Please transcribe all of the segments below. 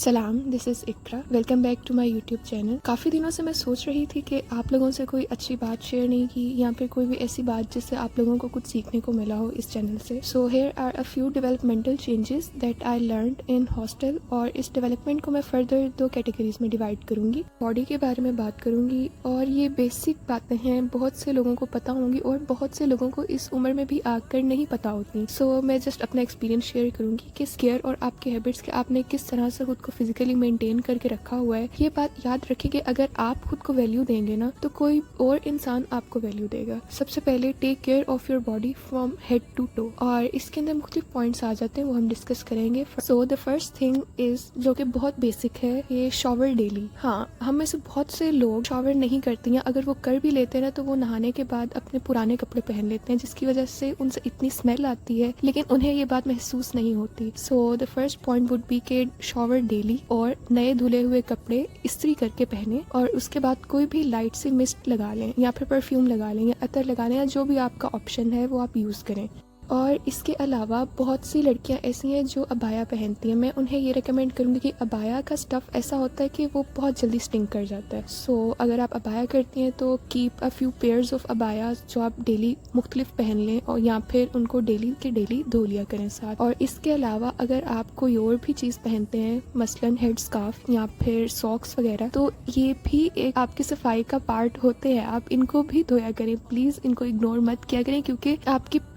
सलाम, this is Iqra. Welcome back to my YouTube channel. काफ़ी दिनों से मैं सोच रही थी कि आप लोगों से कोई अच्छी बात शेयर नहीं की या फिर कोई भी ऐसी बात जिससे आप लोगों को कुछ सीखने को मिला हो इस चैनल से। So here are a few developmental changes that I learned in hostel, और इस डेवलपमेंट को मैं फर्दर 2 कैटेगरीज में डिवाइड करूँगी। बॉडी के बारे में बात करूँगी, और ये बेसिक बातें हैं, बहुत से लोगों को पता होंगी और बहुत से लोगों को इस उम्र में भी आकर नहीं पता होती। सो मैं जस्ट अपना एक्सपीरियंस शेयर करूँगी कि केयर और आपके हैबिट्स के आपने किस तरह से खुद को फिजिकली मेंटेन करके रखा हुआ है। ये बात याद रखिए कि अगर आप खुद को वैल्यू देंगे ना, तो कोई और इंसान आपको वैल्यू देगा। सबसे पहले take care of your body from head to toe, और इसके अंदर मुख्तलिफ पॉइंट्स आ जाते हैं, वो हम डिस्कस करेंगे। So the first thing is, जो कि बहुत बेसिक है, ये शॉवर डेली। हाँ, हम में से बहुत से लोग शॉवर नहीं करती हैं। अगर वो कर भी लेते हैं ना, तो वो नहाने के बाद अपने पुराने कपड़े पहन लेते हैं, जिसकी वजह से उनसे इतनी स्मेल आती है, लेकिन उन्हें ये बात महसूस नहीं होती। So the first point would be के शॉवर डेली, और नए धुले हुए कपड़े इस्त्री करके पहने, और उसके बाद कोई भी लाइट सी मिस्ट लगा लें या फिर परफ्यूम लगा लें या अतर लगा लें, या जो भी आपका ऑप्शन है वो आप यूज़ करें। और इसके अलावा बहुत सी लड़कियां ऐसी हैं जो अबाया पहनती हैं। मैं उन्हें ये रेकमेंड करूँगी कि अबाया का स्टफ़ ऐसा होता है कि वो बहुत जल्दी स्टिंक कर जाता है। सो अगर आप अबाया करती हैं तो keep a few pairs of abaya जो आप डेली मुख्तलिफ पहन लें, और या फिर उनको डेली के डेली धो लिया करें साथ। और इसके अलावा अगर आप कोई और भी चीज़ पहनते हैं, मसलन हेड स्कार्फ या फिर सॉक्स वगैरह, तो ये भी एक आपकी सफाई का पार्ट होते हैं। आप इनको भी धोया करें, प्लीज़ इनको इग्नोर मत किया करें, क्योंकि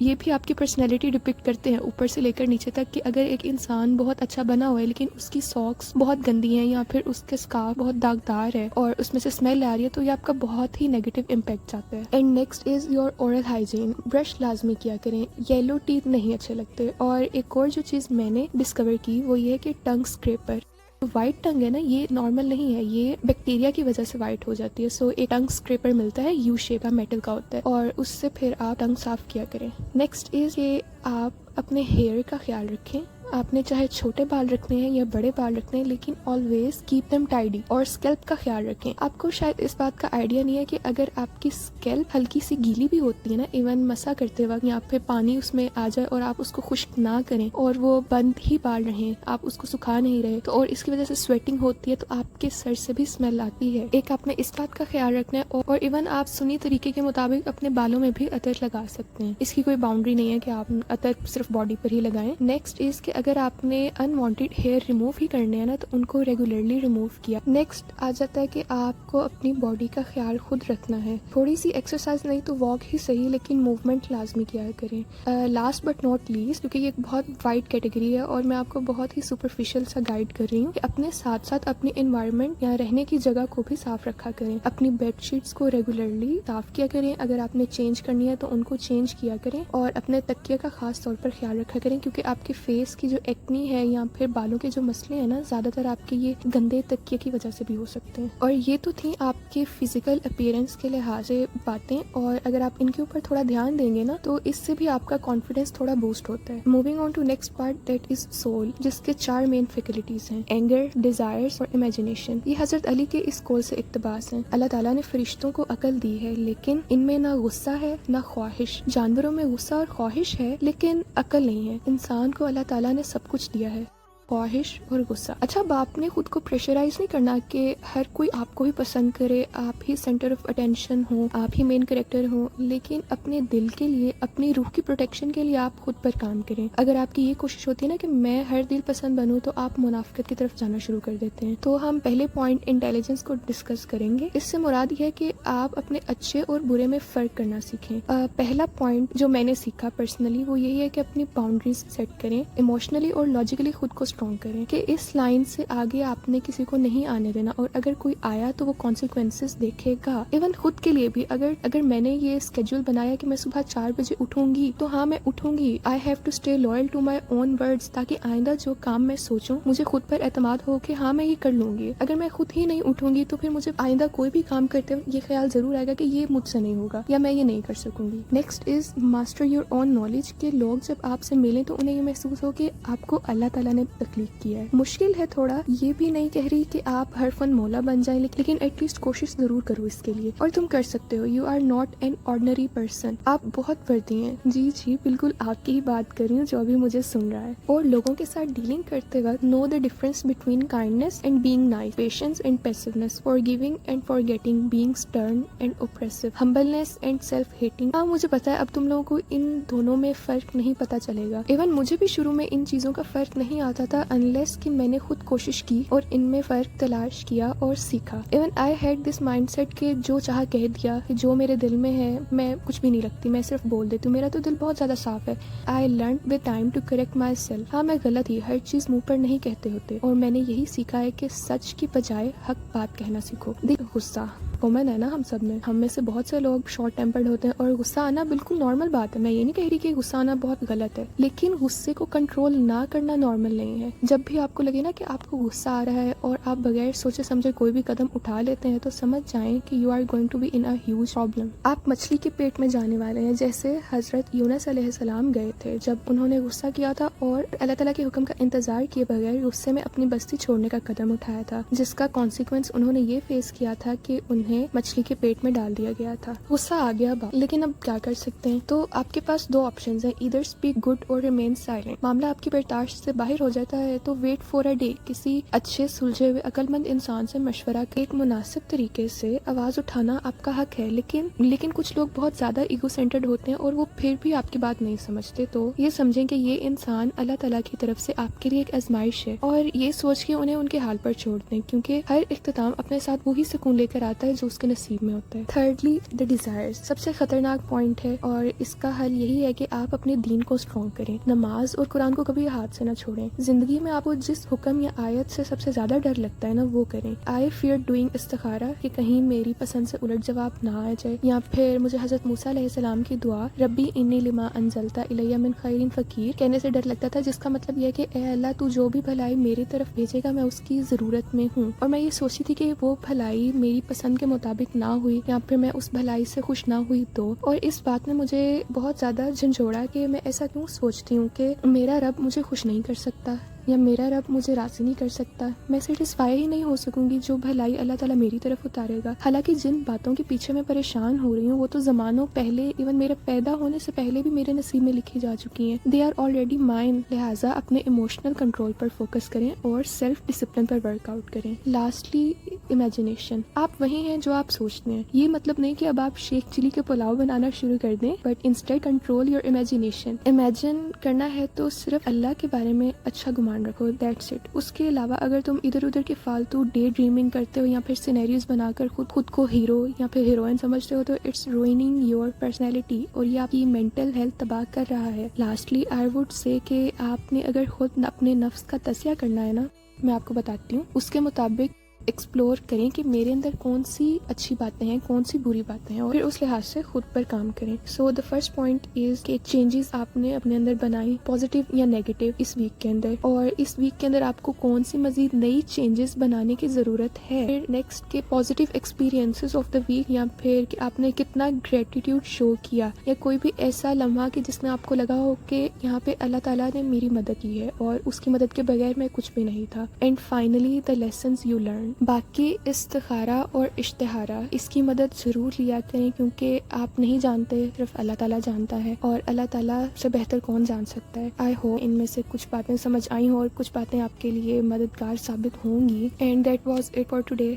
ये भी आपकी पर्सनैलिटी डिपिक्ट करते हैं ऊपर से लेकर नीचे तक। कि अगर एक इंसान बहुत अच्छा बना हुआ है लेकिन उसकी सॉक्स बहुत गंदी हैं या फिर उसके स्कार्फ बहुत दागदार है और उसमें से स्मेल आ रही है, तो ये आपका बहुत ही नेगेटिव इम्पैक्ट आता है। And next is your oral hygiene. Brush लाजमी किया करें, येलो टीथ नहीं अच्छे लगते। और एक और जो चीज़ मैंने डिस्कवर की वो ये है कि टंग स्क्रैपर। वाइट टंग है ना, ये नॉर्मल नहीं है, ये बैक्टीरिया की वजह से वाइट हो जाती है। सो एक टंग स्क्रैपर मिलता है, यू शेप का मेटल का होता है, और उससे फिर आप टंग साफ किया करें। नेक्स्ट इज कि आप अपने हेयर का ख्याल रखें। आपने चाहे छोटे बाल रखने हैं या बड़े बाल रखने हैं, लेकिन ऑलवेज कीप देम टाइडी। और स्कैल्प का ख्याल रखें। आपको शायद इस बात का आइडिया नहीं है कि अगर आपकी स्कैल्प हल्की सी गीली भी होती है ना, इवन मसा करते वक्त, या फिर पानी उसमें आ जाए और आप उसको खुश्क ना करें और वो बंद ही बाल रहें, आप उसको सुखा नहीं रहे, तो और इसकी वजह से स्वेटिंग होती है, तो आपके सर से भी स्मेल आती है। एक आपने इस बात का ख्याल रखना है। और इवन आप सुन्नी तरीके के मुताबिक अपने बालों में भी अतर लगा सकते हैं। इसकी कोई बाउंड्री नहीं है कि आप अतर सिर्फ बॉडी पर ही लगाएं। नेक्स्ट इज कि अगर आपने अनवांटेड हेयर रिमूव ही करने हैं ना, तो उनको रेगुलरली रिमूव किया। नेक्स्ट आ जाता है कि आपको अपनी बॉडी का ख्याल खुद रखना है। थोड़ी सी एक्सरसाइज नहीं तो वॉक ही सही, लेकिन मूवमेंट लाजमी किया करें। लास्ट बट नॉट लीस्ट, क्योंकि ये एक बहुत वाइड कैटेगरी है और मैं आपको बहुत ही सुपरफिशियल सा गाइड कर रही हूँ, कि अपने साथ साथ अपनी एनवायरनमेंट या रहने की जगह को भी साफ रखा करें। अपनी बेडशीट्स को रेगुलरली साफ किया करें। अगर आपने चेंज करनी है तो उनको चेंज किया करें, और अपने तकिया का खास तौर पर ख्याल रखा करें, क्योंकि आपके फेस की जो एक्नी है या फिर बालों के जो मसले हैं ना, ज्यादातर आपके ये गंदे तकिए की वजह से भी हो सकते हैं। और ये तो थी आपके फिजिकल अपीयरेंस के लिहाज से बातें, और अगर आप इनके ऊपर थोड़ा ध्यान देंगे ना, तो इससे भी आपका कॉन्फिडेंस थोड़ा बूस्ट होता है। Moving on to next part, that is soul, जिसके 4 मेन फैकल्टीज हैं, एंगर, डिजायर्स और इमेजिनेशन। ये हजरत अली के इस कौल से इक्तबास हैं। अल्लाह ताला ने फरिश्तों को अकल दी है, लेकिन इनमें ना गुस्सा है ना ख्वाहिश। जानवरों में गुस्सा और ख्वाहिश है, लेकिन अकल नहीं है। इंसान को अल्लाह ताला ने सब कुछ दिया है, ख्वाहिश और गुस्सा। अच्छा, बाप ने खुद को प्रेशराइज नहीं करना कि हर कोई आपको ही पसंद करे, आप ही सेंटर ऑफ अटेंशन हो, आप ही मेन कैरेक्टर हो, लेकिन अपने दिल के लिए, अपनी रूह की प्रोटेक्शन के लिए आप खुद पर काम करें। अगर आपकी ये कोशिश होती है ना कि मैं हर दिल पसंद बनूं, तो आप मुनाफिकत की तरफ जाना शुरू कर देते हैं। तो हम पहले पॉइंट इंटेलिजेंस को डिस्कस करेंगे। इससे मुराद ये है कि आप अपने अच्छे और बुरे में फर्क करना सीखें। पहला पॉइंट जो मैंने सीखा पर्सनली, वो यही है कि अपनी बाउंड्रीज सेट करें, इमोशनली और लॉजिकली खुद को स्ट्रॉन्ग करें, कि इस लाइन से आगे आपने किसी को नहीं आने देना, और अगर कोई आया तो वो कॉन्सिक्वेंसेस देखेगा। इवन खुद के लिए भी, अगर मैंने ये स्केड्यूल बनाया कि मैं सुबह 4 बजे उठूंगी, तो हाँ मैं उठूंगी। I have to stay loyal to my own words, ताकि आइंदा जो काम मैं सोचूं, मुझे खुद पर एतमाद हो कि हाँ मैं ये कर लूंगी। अगर मैं खुद ही नहीं उठूंगी, तो फिर मुझे आइंदा कोई भी काम करते हुए ये ख्याल जरूर आएगा कि ये मुझसे नहीं होगा या मैं ये नहीं कर सकूंगी। Next is master your own knowledge, के लोग जब आपसे मिले तो उन्हें ये महसूस हो कि आपको अल्लाह ताला ने تخلیق کیا ہے. مشکل ہے تھوڑا، یہ بھی نہیں کہہ رہی کہ آپ ہر فن مولا بن جائیں، لیکن ایٹ لیسٹ کوشش ضرور کرو اس کے لیے، اور تم کر سکتے ہو. You are not an ordinary person. آپ بہت وردی ہیں. جی بالکل آپ کی ہی بات کر رہی ہوں جو ابھی مجھے سن رہا ہے. اور لوگوں کے ساتھ ڈیلنگ کرتے وقت know the difference between kindness and being nice, patience and passiveness, forgiving and forgetting, being stern and oppressive, humbleness and self hating. ہاں مجھے پتا ہے اب تم لوگوں کو ان دونوں میں فرق نہیں پتا چلے گا. ایون مجھے بھی شروع میں ان چیزوں کا فرق نہیں آتا تھا انلیس کہ میں نے خود کوشش کی اور ان میں فرق تلاش کیا اور سیکھا. Even I had this mindset کہ جو چاہا کہہ دیا، کہ جو میرے دل میں ہے میں کچھ بھی نہیں رکھتی، میں صرف بول دیتی ہوں. میرا تو دل بہت زیادہ صاف ہے. I learn with time to correct myself. ہاں میں غلط تھی، ہر چیز منہ پر نہیں کہتے ہوتے، اور میں نے یہی سیکھا ہے کہ سچ کی بجائے حق بات کہنا سیکھو. غصہ کامن ہے نا ہم سب میں، ہم میں سے بہت سے لوگ شارٹ ٹیمپرڈ ہوتے ہیں، اور غصہ آنا بالکل نارمل بات ہے. میں یہ نہیں کہہ رہی کہ غصہ آنا بہت غلط ہے، لیکن غصے کو کنٹرول نہ کرنا نارمل نہیں ہے. جب بھی آپ کو لگے نا کہ آپ کو غصہ آ رہا ہے اور آپ بغیر سوچے سمجھے کوئی بھی قدم اٹھا لیتے ہیں، تو سمجھ جائیں کہ you are going to be in a huge problem. آپ مچھلی کے پیٹ میں جانے والے ہیں، جیسے حضرت یونس علیہ السلام گئے تھے جب انہوں نے غصہ کیا تھا اور اللہ تعالیٰ کے حکم کا انتظار کیے بغیر غصے میں اپنی بستی چھوڑنے کا قدم اٹھایا تھا، جس کا کانسیکوینس انہوں نے یہ فیس کیا تھا کہ انہیں مچھلی کے پیٹ میں ڈال دیا گیا تھا. غصہ آ گیا لیکن اب کیا کر سکتے ہیں؟ تو آپ کے پاس دو آپشنز ہیں، ایدر اسپیک گڈ اور ریمین سائلنٹ. معاملہ آپ کی برداشت سے باہر ہو جاتا ہے تو ویٹ فار اے ڈے، کسی اچھے سلجھے ہوئے عقل مند انسان سے مشورہ کر ایک مناسب طریقے سے آواز اٹھانا آپ کا حق ہے. لیکن کچھ لوگ بہت زیادہ ایگو سینٹرڈ ہوتے ہیں اور وہ پھر بھی آپ کی بات نہیں سمجھتے. تو یہ سمجھیں کہ یہ انسان اللہ تعالیٰ کی طرف سے آپ کے لیے ایک آزمائش ہے، اور یہ سوچ کے انہیں ان کے حال پر چھوڑ دیں، کیونکہ ہر اختتام اپنے ساتھ وہی سکون لے کر آتا ہے جو اس کے نصیب میں ہوتا ہے. تھرڈلی دا ڈیزائرز سب سے خطرناک پوائنٹ ہے، اور اس کا حل یہی ہے کہ آپ اپنے دین کو اسٹرانگ کریں. نماز اور قرآن کو کبھی ہاتھ سے نہ چھوڑیں. زندگی میں آپ کو جس حکم یا آیت سے سب سے زیادہ ڈر لگتا ہے نا، وہ کریں. آئی فیئر ڈوئنگ استخارہ، کہ کہیں میری پسند سے الٹ جواب نہ آ جائے. یا پھر مجھے حضرت موسیٰ علیہ السلام کی دعا ربی انی لما انزلتا الی من خیر فقیر کہنے سے ڈر لگتا تھا، جس کا مطلب یہ ہے کہ اے اللہ تو جو بھی بھلائی میری طرف بھیجے گا میں اس کی ضرورت میں ہوں. اور میں یہ سوچتی تھی کہ وہ بھلائی میری پسند کے مطابق نہ ہوئی یا پھر میں اس بھلائی سے خوش نہ ہوئی تو. اور اس بات نے مجھے بہت زیادہ جھنجھوڑا کہ میں ایسا کیوں سوچتی ہوں کہ میرا رب مجھے خوش نہیں کر سکتا یا میرا رب مجھے راضی نہیں کر سکتا. میں سیٹسفائی ہی نہیں ہو سکوں گی جو بھلائی اللہ تعالیٰ میری طرف اتارے گا. حالانکہ جن باتوں کے پیچھے میں پریشان ہو رہی ہوں وہ تو زمانوں پہلے، ایون میرے پیدا ہونے سے پہلے بھی میرے نصیب میں لکھی جا چکی ہیں. They are already mine. لہٰذا اپنے ایموشنل کنٹرول پر فوکس کریں اور سیلف ڈسپلن پر ورک آؤٹ کریں. Lastly imagination. آپ وہی ہیں جو آپ سوچتے ہیں. یہ مطلب نہیں کہ اب آپ شیخ چلی کے پلاؤ بنانا شروع کر دیں، but instead control your imagination. Imagine کرنا ہے تو صرف اللہ کے بارے میں اچھا گمان رکھو، دیٹس اٹ. اس کے علاوہ اگر تم ادھر ادھر کے فالتو ڈے ڈریمنگ کرتے ہو یا پھر سینیریوز بنا کر خود کو ہیرو یا پھر ہیروئن سمجھتے ہو تو اٹس روئننگ یور پرسنالٹی، اور یہ آپ کی مینٹل ہیلتھ تباہ کر رہا ہے. لاسٹلی آئی وڈ سے کہ آپ نے اگر خود اپنے نفس کا تزکیہ کرنا ہے نا، میں آپ کو بتاتی ہوں اس کے مطابق ایکسپلور کریں کہ میرے اندر کون سی اچھی باتیں ہیں، کون سی بری باتیں ہیں، اور پھر اس لحاظ سے خود پر کام کریں. سو دا فرسٹ پوائنٹ از کہ چینجز آپ نے اپنے اندر بنائی، پازیٹیو یا نیگیٹو، اس ویک کے اندر، اور اس ویک کے اندر آپ کو کون سی مزید نئی چینجز بنانے کی ضرورت ہے. پھر نیکسٹ کے positive experiences of the week, یا پھر کہ آپ نے کتنا گریٹیٹیوڈ شو کیا، یا کوئی بھی ایسا لمحہ کہ جس میں آپ کو لگا ہو کہ یہاں پہ اللہ تعالیٰ نے میری مدد کی ہے اور اس کی مدد کے بغیر میں کچھ بھی نہیں تھا. And finally the lessons you learn. باقی استخارہ اور اشتہارہ اس کی مدد ضرور لیا کریں، کیونکہ آپ نہیں جانتے، صرف اللہ تعالیٰ جانتا ہے، اور اللہ تعالیٰ سے بہتر کون جان سکتا ہے. آئی ہوپ ان میں سے کچھ باتیں سمجھ آئی ہوں اور کچھ باتیں آپ کے لیے مددگار ثابت ہوں گی. And that was it for today.